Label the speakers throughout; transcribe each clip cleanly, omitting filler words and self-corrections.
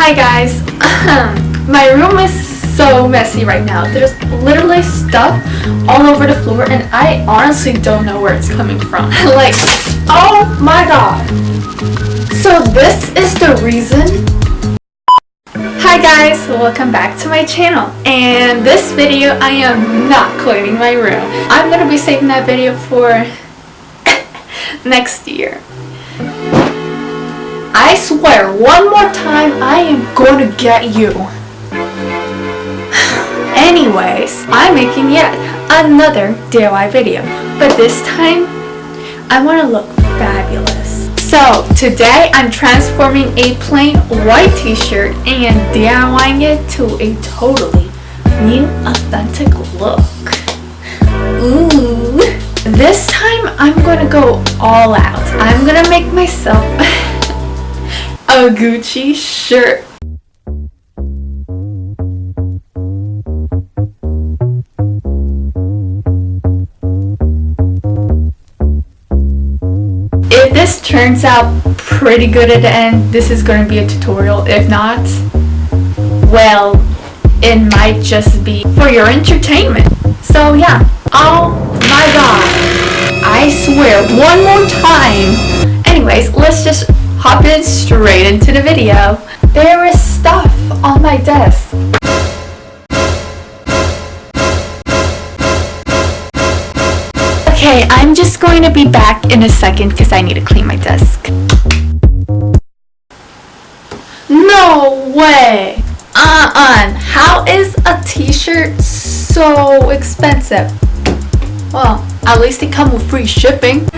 Speaker 1: Hi guys, my room is so messy right now. There's literally stuff all over the floor and I honestly don't know where it's coming from. Like, oh my god. So this is the reason. Hi guys, welcome back to my channel. And this video I am not cleaning my room. I'm gonna be saving that video for next year. I swear, one more time, I am going to get you. Anyways, I'm making yet another DIY video, but this time, I want to look fabulous. So, today I'm transforming a plain white t-shirt and DIYing it to a totally new, authentic look. Ooh. This time, I'm going to go all out. I'm going to make myself a Gucci shirt. If this turns out pretty good at the end, this is going to be a tutorial. If not, well, it might just be for your entertainment. So yeah, oh my god, I swear, one more time. Anyways, let's just hop in straight into the video. There is stuff on my desk. Okay, I'm just going to be back in a second because I need to clean my desk. No way! How is a t-shirt so expensive? Well, at least it comes with free shipping.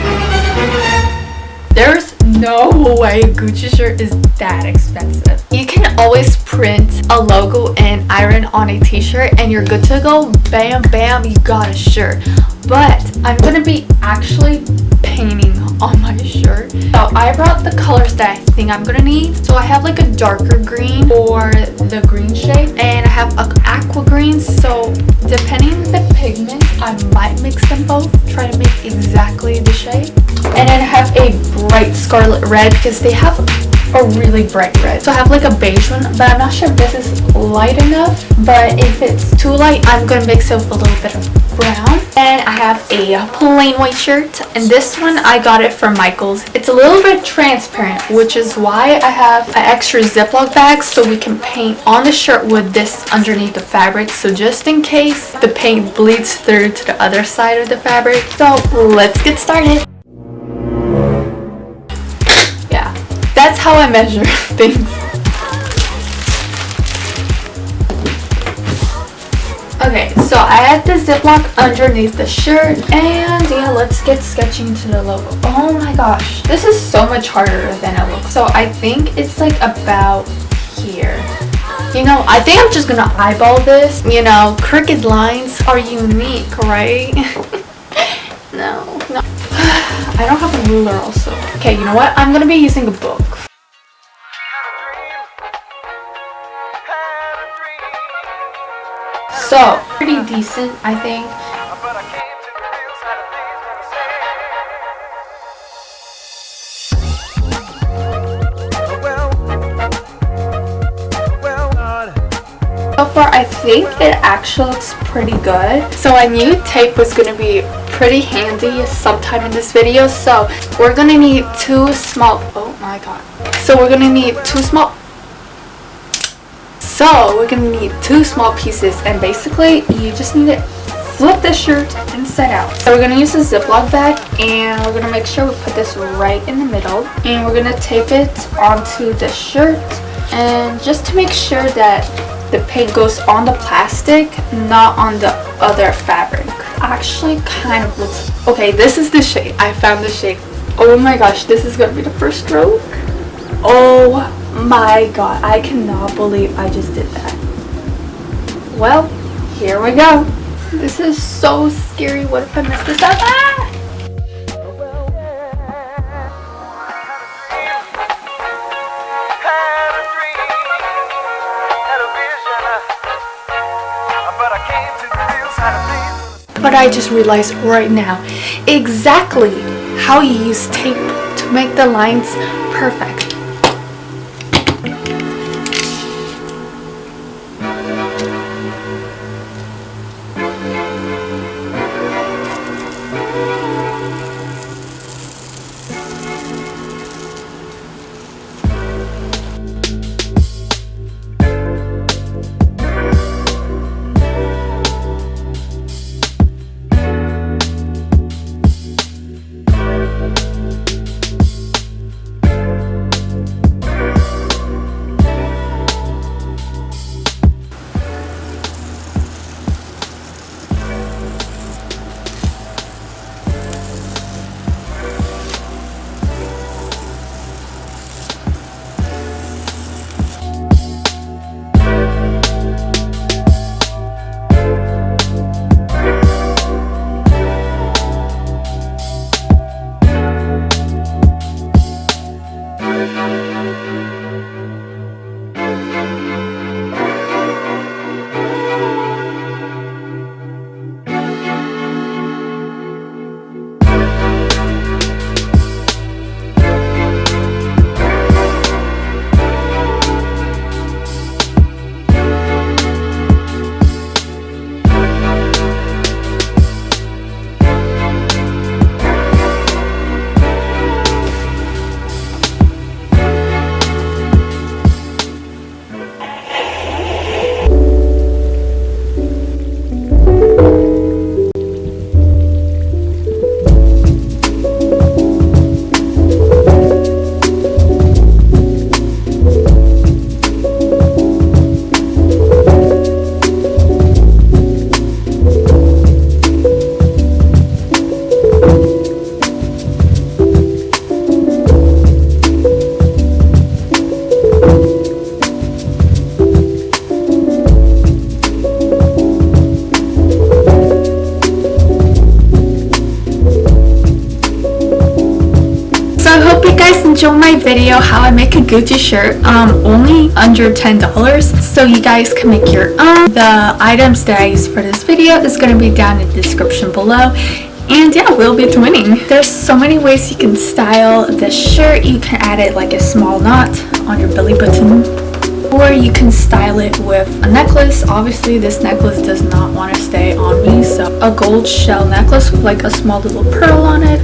Speaker 1: There's no way a Gucci shirt is that expensive. You can always print a logo and iron on a t-shirt and you're good to go. Bam, bam, you got a shirt. But I'm gonna be actually painting on my shirt. So I brought the colors that I think I'm gonna need. So I have like a darker green or the green shade, and I have an aqua green. So depending on the pigment, I might mix them both, try to make exactly the shade. And then I have a bright scarlet red because they have a really bright red. So I have like a beige one, but I'm not sure if this is light enough. But if it's too light, I'm gonna mix it with a little bit of brown. And I have a plain white shirt, and this one I got it from Michael's. It's a little bit transparent, which is why I have an extra Ziploc bag so we can paint on the shirt with this underneath the fabric. So just in case the paint bleeds through to the other side of the fabric. So let's get started. Yeah, that's how I measure things. Okay, so I had the Ziploc underneath the shirt, and yeah, let's get sketching into the logo. Oh my gosh, this is so much harder than it looks. So I think it's like about here. You know, I think I'm just gonna eyeball this. You know, crooked lines are unique, right? No. I don't have a ruler also. Okay, you know what? I'm gonna be using a book. So, pretty decent, I think. So far, I think it actually looks pretty good. So I knew tape was going to be pretty handy sometime in this video. So we're going to need two small... Oh my god. So we're going to need two small pieces, and basically you just need to flip the shirt inside out. So we're going to use a Ziploc bag, and we're going to make sure we put this right in the middle, and we're going to tape it onto the shirt, and just to make sure that the paint goes on the plastic, not on the other fabric. Actually kind of looks... Okay, this is the shade. I found the shade. Oh my gosh, this is going to be the first stroke. Oh my god, I cannot believe I just did that. Well, here we go. This is so scary. What if I mess this up? Ah! But I just realized right now exactly how you use tape to make the lines perfect. video how I make a Gucci shirt, only under $10, so you guys can make your own. The items that I use for this video is going to be down in the description below. And yeah, we'll be twinning. There's so many ways you can style this shirt. You can add it like a small knot on your belly button, or you can style it with a necklace. Obviously this necklace does not want to stay on me, so a gold shell necklace with like a small little pearl on it.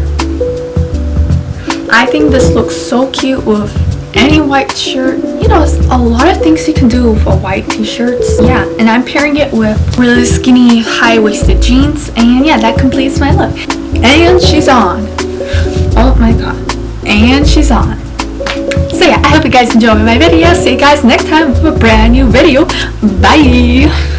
Speaker 1: I think this looks so cute with any white shirt. You know, there's a lot of things you can do with a white t-shirts. Yeah, and I'm pairing it with really skinny high-waisted jeans, and yeah, that completes my look. And she's on. Oh my god. And she's on. So yeah, I hope you guys enjoyed my video. See you guys next time with a brand new video. Bye!